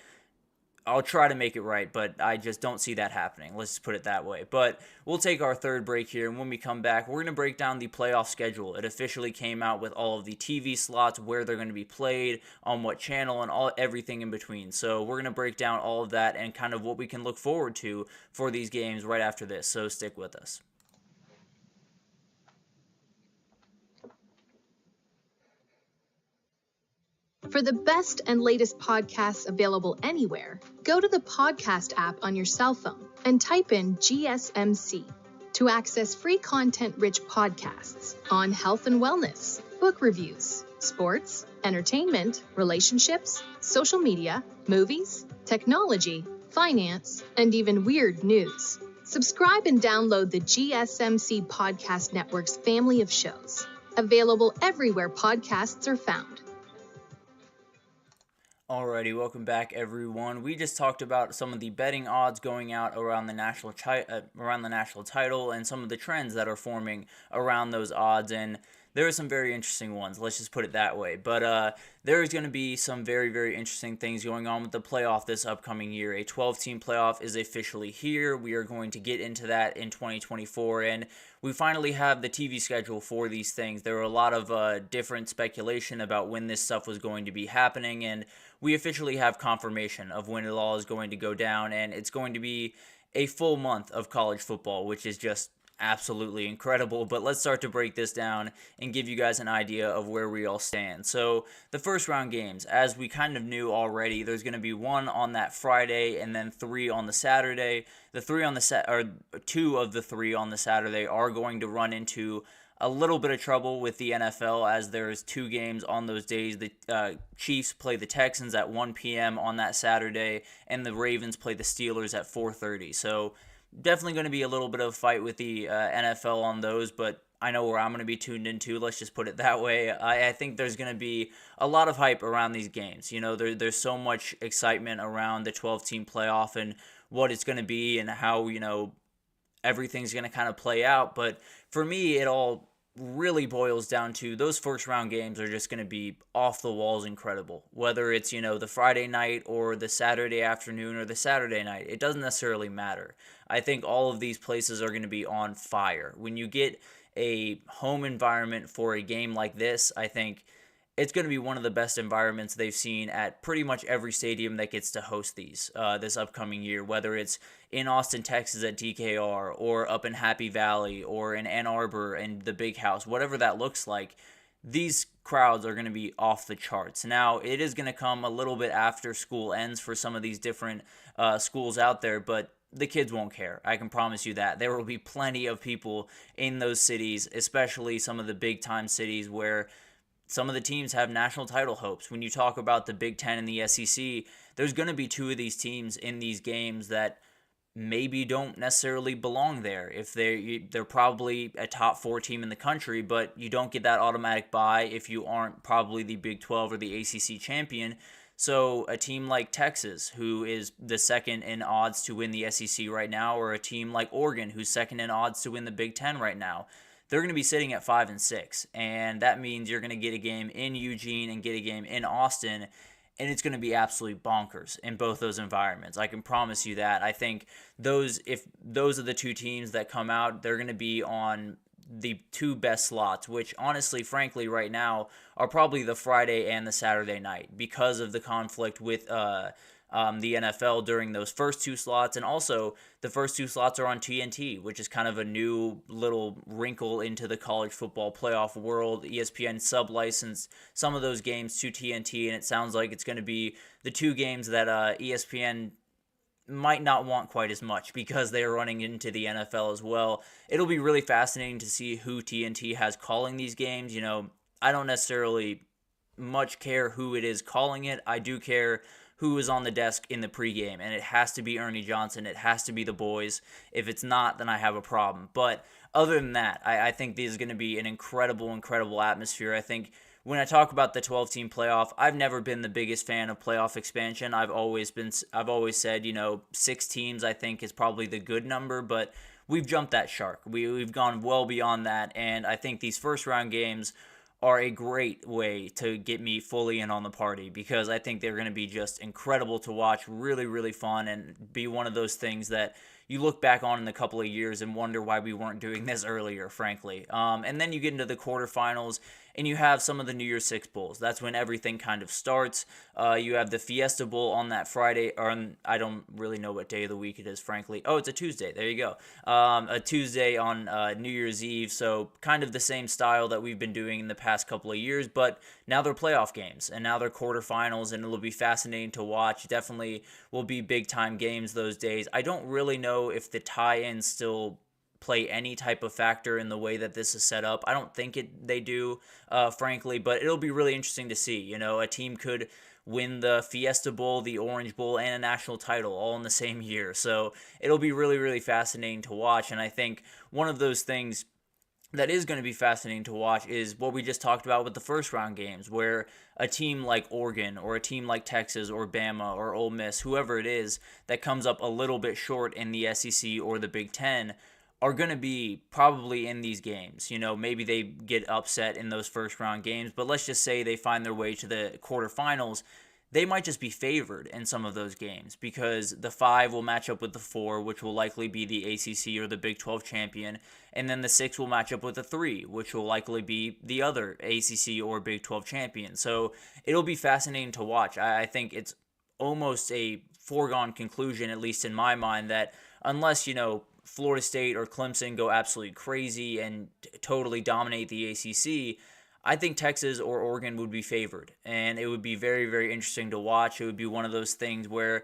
[SPEAKER 1] I'll try to make it right, but I just don't see that happening. Let's just put it that way. But we'll take our third break here, and when we come back, we're going to break down the playoff schedule. It officially came out with all of the TV slots, where they're going to be played, on what channel, and everything in between. So we're going to break down all of that and kind of what we can look forward to for these games right after this. So stick with us.
[SPEAKER 5] For the best and latest podcasts available anywhere, go to the podcast app on your cell phone and type in GSMC to access free content-rich podcasts on health and wellness, book reviews, sports, entertainment, relationships, social media, movies, technology, finance, and even weird news. Subscribe and download the GSMC Podcast Network's family of shows, available everywhere podcasts are found.
[SPEAKER 1] Alrighty, welcome back, everyone. We just talked about some of the betting odds going out around the national title and some of the trends that are forming around those odds, and there are some very interesting ones. Let's just put it that way. But there is going to be some very, very interesting things going on with the playoff this upcoming year. A 12-team playoff is officially here. We are going to get into that in 2024, and we finally have the TV schedule for these things. There were a lot of different speculation about when this stuff was going to be happening, and we officially have confirmation of when it all is going to go down, and it's going to be a full month of college football, which is just absolutely incredible. But let's start to break this down and give you guys an idea of where we all stand. So the first round games, as we kind of knew already, there's going to be one on that Friday and then 3 on the Saturday. Two of the 3 on the Saturday are going to run into a little bit of trouble with the NFL, as there's 2 games on those days. The Chiefs play the Texans at 1 p.m. on that Saturday, and the Ravens play the Steelers at 4:30. So definitely going to be a little bit of a fight with the NFL on those, but I know where I'm going to be tuned into. Let's just put it that way. I think there's going to be a lot of hype around these games. You know, there's so much excitement around the 12-team playoff and what it's going to be and how, everything's going to kind of play out. But for me, it all really boils down to those first round games are just going to be off the walls incredible. Whether it's, the Friday night or the Saturday afternoon or the Saturday night, it doesn't necessarily matter. I think all of these places are going to be on fire. When you get a home environment for a game like this, I think it's going to be one of the best environments they've seen at pretty much every stadium that gets to host these this upcoming year, whether it's in Austin, Texas at DKR, or up in Happy Valley, or in Ann Arbor and the Big House, whatever that looks like. These crowds are going to be off the charts. Now, it is going to come a little bit after school ends for some of these different schools out there, but the kids won't care. I can promise you that. There will be plenty of people in those cities, especially some of the big-time cities where some of the teams have national title hopes. When you talk about the Big Ten and the SEC, there's going to be two of these teams in these games that maybe don't necessarily belong there. If they're probably a top 4 team in the country, but you don't get that automatic bye if you aren't probably the Big 12 or the ACC champion. So a team like Texas, who is the second in odds to win the SEC right now, or a team like Oregon, who's second in odds to win the Big Ten right now, they're going to be sitting at 5 and 6, and that means you're going to get a game in Eugene and get a game in Austin, and it's going to be absolutely bonkers in both those environments. I can promise you that. I think if those are the two teams that come out, they're going to be on the two best slots, which honestly, frankly, right now are probably the Friday and the Saturday night because of the conflict with the NFL during those first two slots, and also the first two slots are on TNT, which is kind of a new little wrinkle into the college football playoff world. ESPN sub-licensed some of those games to TNT, and it sounds like it's going to be the two games that ESPN might not want quite as much because they are running into the NFL as well. It'll be really fascinating to see who TNT has calling these games. I don't necessarily much care who it is calling it. I do care who is on the desk in the pregame, and it has to be Ernie Johnson. It has to be the boys. If it's not, then I have a problem. But other than that, I think this is going to be an incredible, incredible atmosphere. I think when I talk about the 12-team playoff, I've never been the biggest fan of playoff expansion. I've always said, 6 teams I think is probably the good number, but we've jumped that shark. We've gone well beyond that, and I think these first-round games are a great way to get me fully in on the party because I think they're going to be just incredible to watch, really, really fun, and be one of those things that you look back on in a couple of years and wonder why we weren't doing this earlier, frankly. And then you get into the quarterfinals, and you have some of the New Year's Six Bowls. That's when everything kind of starts. You have the Fiesta Bowl on that Friday, I don't really know what day of the week it is, frankly. Oh, it's a Tuesday. There you go. A Tuesday on New Year's Eve, so kind of the same style that we've been doing in the past couple of years, but now they're playoff games, and now they're quarterfinals, and it'll be fascinating to watch. Definitely will be big-time games those days. I don't really know if the tie-ins still play any type of factor in the way that this is set up. I don't think they do, frankly, but it'll be really interesting to see. A team could win the Fiesta Bowl, the Orange Bowl, and a national title all in the same year. So it'll be really, really fascinating to watch, and I think one of those things that is going to be fascinating to watch is what we just talked about with the first round games, where a team like Oregon or a team like Texas or Bama or Ole Miss, whoever it is that comes up a little bit short in the SEC or the Big Ten, are going to be probably in these games. Maybe they get upset in those first round games, but let's just say they find their way to the quarterfinals. They might just be favored in some of those games because the 5 will match up with the 4, which will likely be the ACC or the Big 12 champion, and then the 6 will match up with the 3, which will likely be the other ACC or Big 12 champion. So it'll be fascinating to watch. I think it's almost a foregone conclusion, at least in my mind, that unless, Florida State or Clemson go absolutely crazy and totally dominate the ACC, I think Texas or Oregon would be favored, and it would be very, very interesting to watch. It would be one of those things where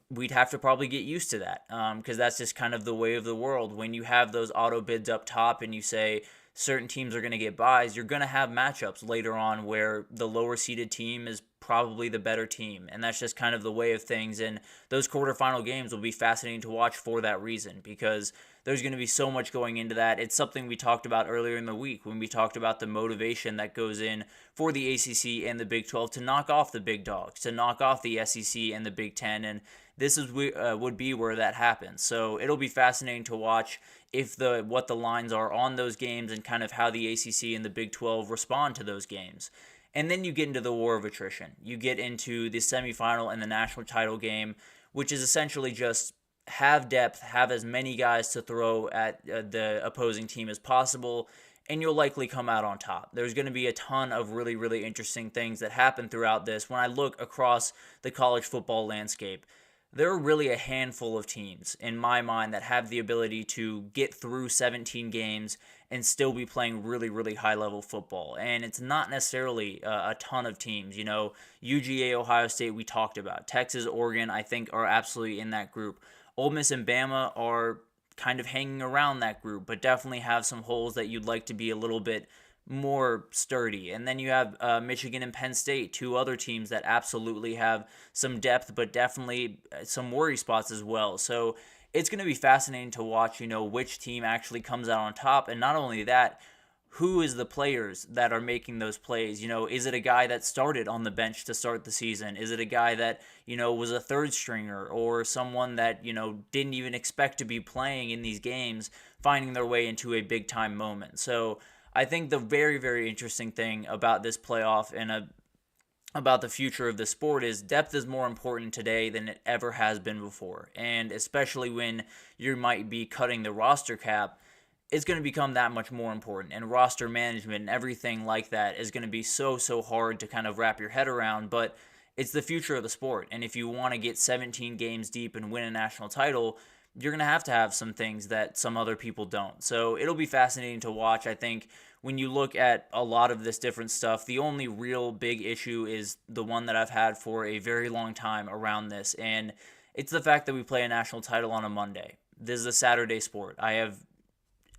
[SPEAKER 1] we'd have to probably get used to that because that's just kind of the way of the world. When you have those auto bids up top and you say certain teams are going to get buys, you're going to have matchups later on where the lower seeded team is probably the better team, and that's just kind of the way of things. And those quarterfinal games will be fascinating to watch for that reason because there's going to be so much going into that. It's something we talked about earlier in the week when we talked about the motivation that goes in for the ACC and the Big 12 to knock off the big dogs, to knock off the SEC and the Big 10, and this is would be where that happens. So it'll be fascinating to watch what the lines are on those games and kind of how the ACC and the Big 12 respond to those games. And then you get into the war of attrition. You get into the semifinal and the national title game, which is essentially just have depth, have as many guys to throw at the opposing team as possible, and you'll likely come out on top. There's going to be a ton of really, really interesting things that happen throughout this. When I look across the college football landscape, there are really a handful of teams, in my mind, that have the ability to get through 17 games and still be playing really, really high-level football. And it's not necessarily a ton of teams. You know, UGA, Ohio State, we talked about. Texas, Oregon, I think, are absolutely in that group. Ole Miss and Bama are kind of hanging around that group, but definitely have some holes that you'd like to be a little bit more sturdy. And then you have Michigan and Penn State, two other teams that absolutely have some depth, but definitely some worry spots as well. So it's going to be fascinating to watch, you know, which team actually comes out on top. And not only that, who is the players that are making those plays? You know, is it a guy that started on the bench to start the season? Is it a guy that, you know, was a third stringer, or someone that, you know, didn't even expect to be playing in these games, finding their way into a big time moment? So I think the very, very interesting thing about this playoff and about the future of the sport is depth is more important today than it ever has been before. And especially when you might be cutting the roster cap, it's going to become that much more important. And roster management and everything like that is going to be so hard to kind of wrap your head around. But it's the future of the sport. And if you want to get 17 games deep and win a national title, you're going to have some things that some other people don't. So it'll be fascinating to watch. I think when you look at a lot of this different stuff, the only real big issue is the one that I've had for a very long time around this. And it's the fact that we play a national title on a Monday. This is a Saturday sport.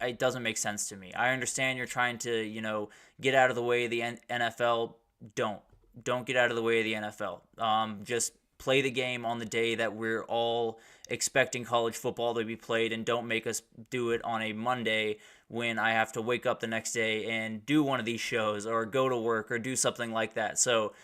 [SPEAKER 1] It doesn't make sense to me. I understand you're trying to, you know, get out of the way of the NFL. Don't get out of the way of the NFL. Just play the game on the day that we're all expecting college football to be played, and don't make us do it on a Monday when I have to wake up the next day and do one of these shows or go to work or do something like that. So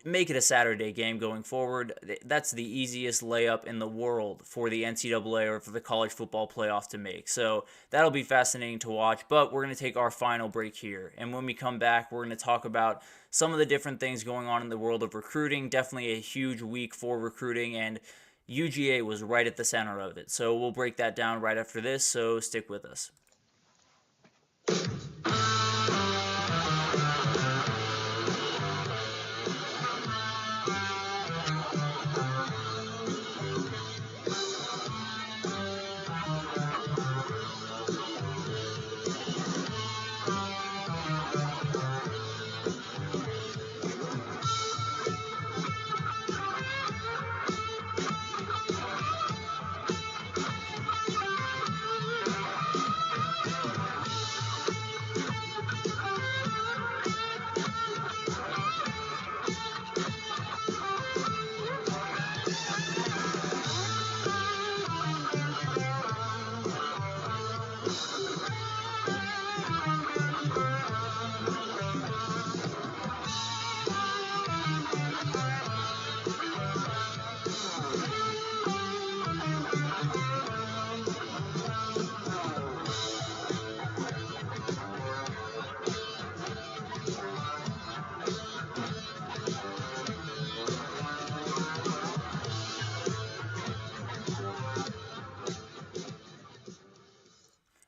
[SPEAKER 1] make it a Saturday game going forward. That's the easiest layup in the world for the NCAA or for the college football playoff to make. So that'll be fascinating to watch, but we're going to take our final break here. And when we come back, we're going to talk about some of the different things going on in the world of recruiting. Definitely a huge week for recruiting, and UGA was right at the center of it. So we'll break that down right after this, so stick with us.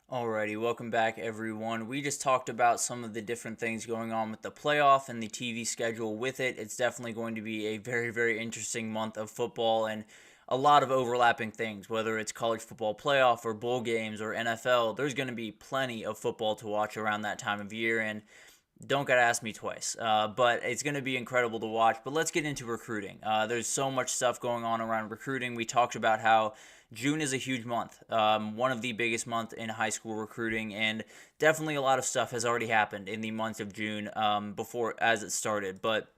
[SPEAKER 1] Alrighty, welcome back everyone. We just talked about some of the different things going on with the playoff and the TV schedule with it. It's definitely going to be a very, very interesting month of football and a lot of overlapping things, whether it's college football playoff or bowl games or NFL. There's going to be plenty of football to watch around that time of year, and don't gotta ask me twice, but it's going to be incredible to watch. But let's get into recruiting. There's so much stuff going on around recruiting. We talked about how June is a huge month, one of the biggest months in high school recruiting, and definitely a lot of stuff has already happened in the month of June before as it started. But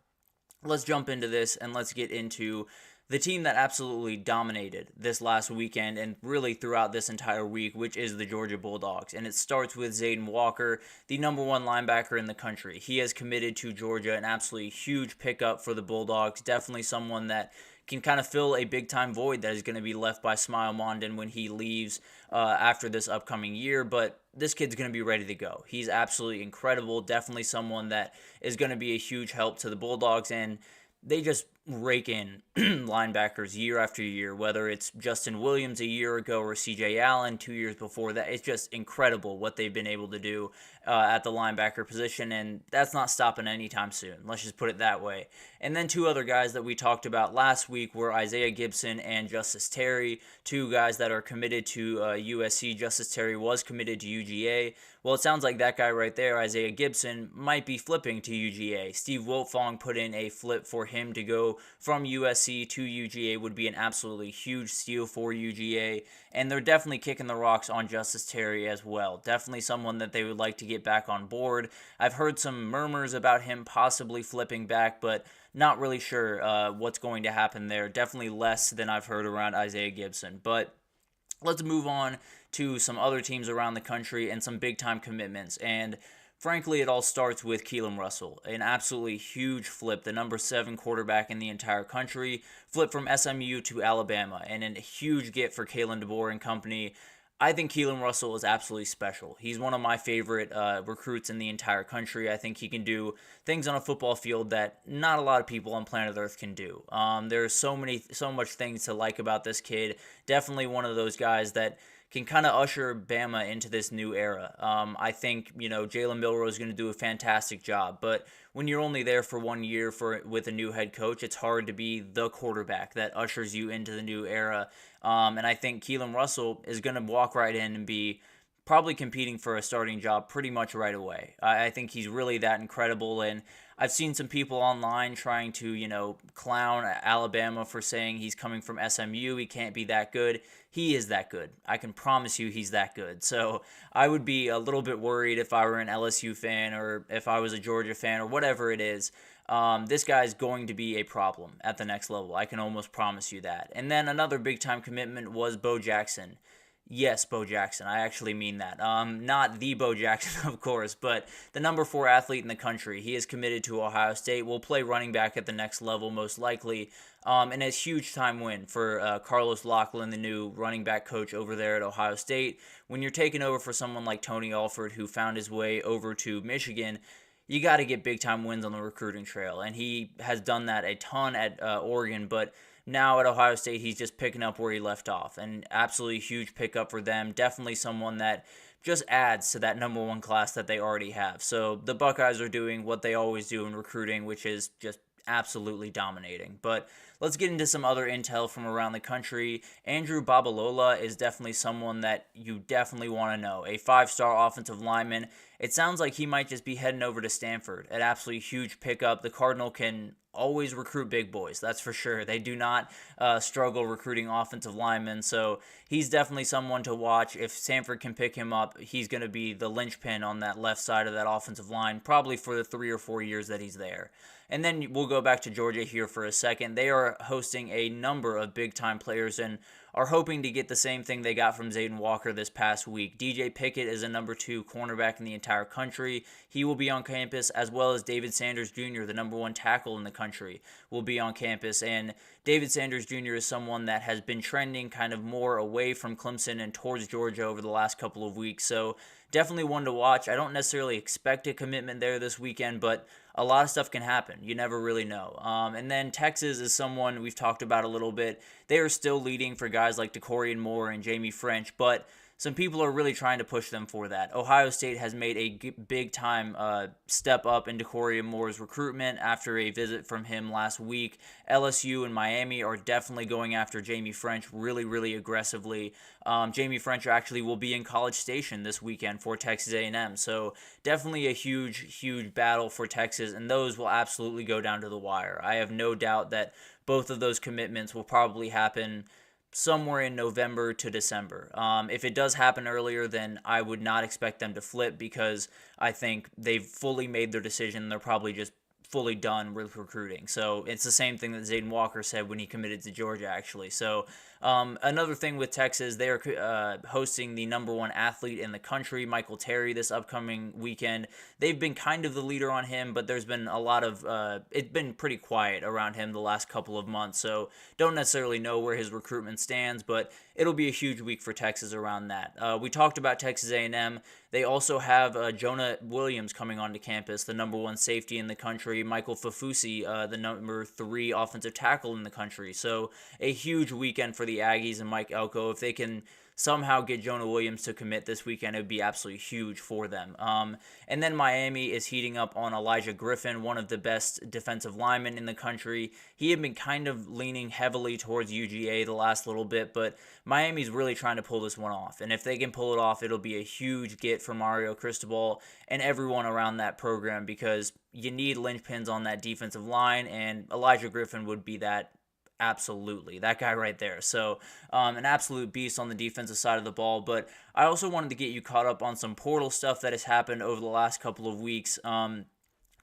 [SPEAKER 1] let's jump into this and let's get into the team that absolutely dominated this last weekend and really throughout this entire week, which is the Georgia Bulldogs. And it starts with Zayden Walker, the number one linebacker in the country. He has committed to Georgia, an absolutely huge pickup for the Bulldogs. Definitely someone that can kind of fill a big-time void that is going to be left by Smile Mondon when he leaves after this upcoming year. But this kid's going to be ready to go. He's absolutely incredible. Definitely someone that is going to be a huge help to the Bulldogs, and they just rake in linebackers year after year, whether it's Justin Williams a year ago or CJ Allen 2 years before that. It's just incredible what they've been able to do at the linebacker position, and that's not stopping anytime soon. Let's just put it that way. And then two other guys that we talked about last week were Isaiah Gibson and Justice Terry, two guys that are committed to USC. Justice Terry was committed to UGA. Well, it sounds like that guy right there, Isaiah Gibson, might be flipping to UGA. Steve Wiltfong put in a flip for him to go from USC to UGA. Would be an absolutely huge steal for UGA, and they're definitely kicking the rocks on Justice Terry as well. Definitely someone that they would like to get back on board. I've heard some murmurs about him possibly flipping back, but not really sure what's going to happen there. Definitely less than I've heard around Isaiah Gibson, but let's move on to some other teams around the country and some big-time commitments. And frankly, it all starts with Keelan Russell, an absolutely huge flip, the number 7 quarterback in the entire country, flip from SMU to Alabama, and a huge get for Kalen DeBoer and company. I think Keelan Russell is absolutely special. He's one of my favorite recruits in the entire country. I think he can do things on a football field that not a lot of people on planet Earth can do. There's so much things to like about this kid. Definitely one of those guys that can kind of usher Bama into this new era. I think, Jalen Milroe is going to do a fantastic job, but when you're only there for 1 year with a new head coach, it's hard to be the quarterback that ushers you into the new era. And I think Keelan Russell is going to walk right in and be probably competing for a starting job pretty much right away. I think he's really that incredible, and I've seen some people online trying to, clown Alabama for saying he's coming from SMU, he can't be that good. He is that good. I can promise you he's that good. So I would be a little bit worried if I were an LSU fan or if I was a Georgia fan or whatever it is. This guy's going to be a problem at the next level. I can almost promise you that. And then another big-time commitment was Bo Jackson. Yes, Bo Jackson. I actually mean that. Not the Bo Jackson, of course, but the number 4 athlete in the country. He is committed to Ohio State. Will play running back at the next level, most likely. And a huge time win for Carlos Loughlin, the new running back coach over there at Ohio State. When you're taking over for someone like Tony Alford, who found his way over to Michigan, you got to get big-time wins on the recruiting trail. And he has done that a ton at Oregon, but now at Ohio State, he's just picking up where he left off. An absolutely huge pickup for them. Definitely someone that just adds to that number 1 class that they already have. So the Buckeyes are doing what they always do in recruiting, which is just absolutely dominating. But let's get into some other intel from around the country. Andrew Babalola is definitely someone that you definitely want to know. A 5-star offensive lineman. It sounds like he might just be heading over to Stanford. An absolutely huge pickup. The Cardinal can always recruit big boys, that's for sure. They do not struggle recruiting offensive linemen, so he's definitely someone to watch. If Stanford can pick him up, he's going to be the linchpin on that left side of that offensive line, probably for the 3 or 4 years that he's there. And then we'll go back to Georgia here for a second. They are hosting a number of big-time players and are hoping to get the same thing they got from Zayden Walker this past week. DJ Pickett is a number 2 cornerback in the entire country. He will be on campus, as well as David Sanders Jr., the number 1 tackle in the country, will be on campus. And David Sanders Jr. is someone that has been trending kind of more away from Clemson and towards Georgia over the last couple of weeks. So definitely one to watch. I don't necessarily expect a commitment there this weekend, but a lot of stuff can happen. You never really know. And then Texas is someone we've talked about a little bit. They are still leading for guys like DeCorian Moore and Jamie French, but some people are really trying to push them for that. Ohio State has made a big-time step up in DeCorian Moore's recruitment after a visit from him last week. LSU and Miami are definitely going after Jamie French really, really aggressively. Jamie French actually will be in College Station this weekend for Texas A&M, so definitely a huge, huge battle for Texas, and those will absolutely go down to the wire. I have no doubt that both of those commitments will probably happen somewhere in November to December. If it does happen earlier, then I would not expect them to flip because I think they've fully made their decision. They're probably just fully done with recruiting. So it's the same thing that Zayden Walker said when he committed to Georgia, actually. So another thing with Texas, they are hosting the number one athlete in the country, Michael Terry, this upcoming weekend. They've been kind of the leader on him, but there's been a lot of it's been pretty quiet around him the last couple of months. So don't necessarily know where his recruitment stands, but it'll be a huge week for Texas around that. We talked about Texas A&M. They also have Jonah Williams coming onto campus, the number one safety in the country, Michael Fafusi, the number 3 offensive tackle in the country. So a huge weekend for the Aggies and Mike Elko. If they can somehow get Jonah Williams to commit this weekend, it would be absolutely huge for them. And then Miami is heating up on Elijah Griffin, one of the best defensive linemen in the country. He had been kind of leaning heavily towards UGA the last little bit, but Miami's really trying to pull this one off. And if they can pull it off, it'll be a huge get for Mario Cristobal and everyone around that program, because you need linchpins on that defensive line, and Elijah Griffin would be that. Absolutely. That guy right there. So an absolute beast on the defensive side of the ball. But I also wanted to get you caught up on some portal stuff that has happened over the last couple of weeks.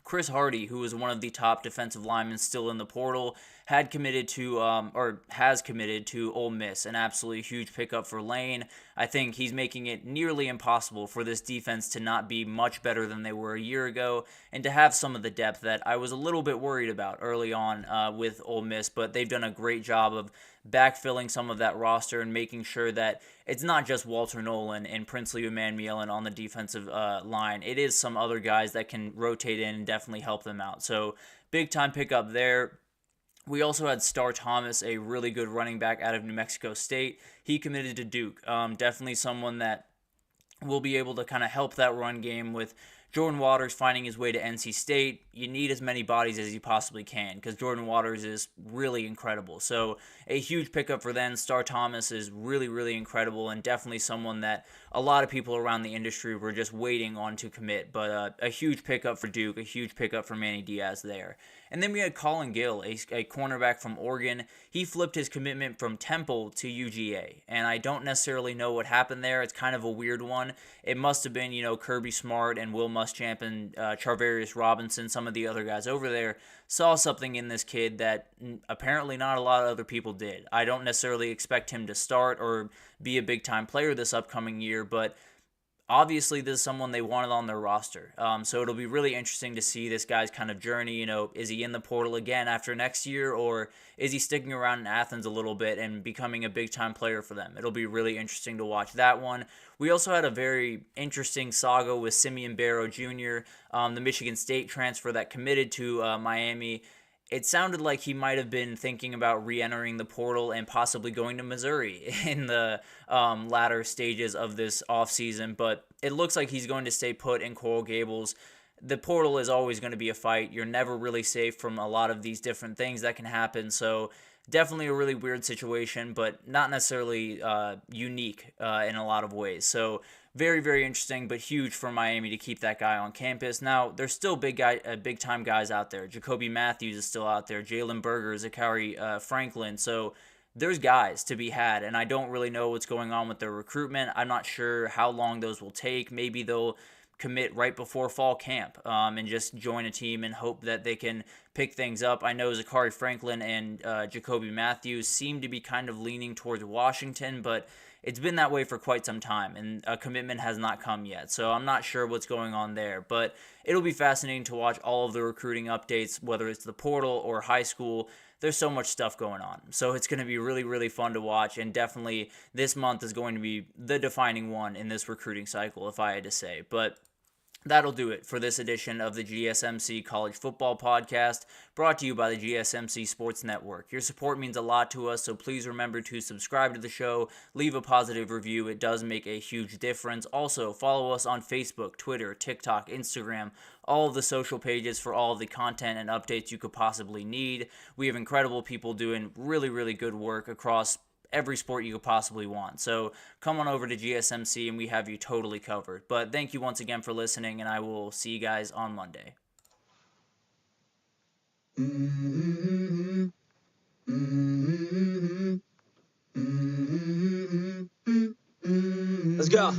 [SPEAKER 1] Chris Hardy, who is one of the top defensive linemen still in the portal, has committed to Ole Miss, an absolutely huge pickup for Lane. I think he's making it nearly impossible for this defense to not be much better than they were a year ago, and to have some of the depth that I was a little bit worried about early on with Ole Miss, but they've done a great job of backfilling some of that roster and making sure that it's not just Walter Nolan and Princely Umanmielen on the defensive line. It is some other guys that can rotate in and definitely help them out. So big time pickup there. We also had Star Thomas, a really good running back out of New Mexico State. He committed to Duke. Definitely someone that will be able to kind of help that run game with Jordan Waters finding his way to NC State. You need as many bodies as you possibly can, because Jordan Waters is really incredible. So a huge pickup for them. Star Thomas is really, really incredible, and definitely someone that a lot of people around the industry were just waiting on to commit. But a huge pickup for Duke, a huge pickup for Manny Diaz there. And then we had Colin Gill, a cornerback from Oregon. He flipped his commitment from Temple to UGA, and I don't necessarily know what happened there. It's kind of a weird one. It must have been, Kirby Smart and Will Muschamp and Charvarius Robinson, some of the other guys over there, saw something in this kid that apparently not a lot of other people did. I don't necessarily expect him to start or be a big-time player this upcoming year, but obviously this is someone they wanted on their roster. So it'll be really interesting to see this guy's kind of journey. Is he in the portal again after next year, or is he sticking around in Athens a little bit and becoming a big-time player for them? It'll be really interesting to watch that one. We also had a very interesting saga with Simeon Barrow Jr., the Michigan State transfer that committed to Miami. It sounded like he might have been thinking about re-entering the portal and possibly going to Missouri in the latter stages of this offseason, but it looks like he's going to stay put in Coral Gables. The portal is always going to be a fight. You're never really safe from a lot of these different things that can happen, so definitely a really weird situation, but not necessarily unique in a lot of ways. So very, very interesting, but huge for Miami to keep that guy on campus. Now, there's still big-time guys out there. Jacoby Matthews is still out there. Jalen Berger, Zachary Franklin. So there's guys to be had, and I don't really know what's going on with their recruitment. I'm not sure how long those will take. Maybe they'll commit right before fall camp and just join a team and hope that they can pick things up. I know Zachary Franklin and Jacoby Matthews seem to be kind of leaning towards Washington, but it's been that way for quite some time, and a commitment has not come yet. So I'm not sure what's going on there, but it'll be fascinating to watch all of the recruiting updates, whether it's the portal or high school. There's so much stuff going on. So it's going to be really, really fun to watch, and definitely this month is going to be the defining one in this recruiting cycle, if I had to say. But that'll do it for this edition of the GSMC College Football Podcast, brought to you by the GSMC Sports Network. Your support means a lot to us, so please remember to subscribe to the show, leave a positive review. It does make a huge difference. Also, follow us on Facebook, Twitter, TikTok, Instagram, all of the social pages for all of the content and updates you could possibly need. We have incredible people doing really, really good work across every sport you could possibly want. So come on over to GSMC and we have you totally covered. But thank you once again for listening, and I will see you guys on Monday.
[SPEAKER 3] Let's go.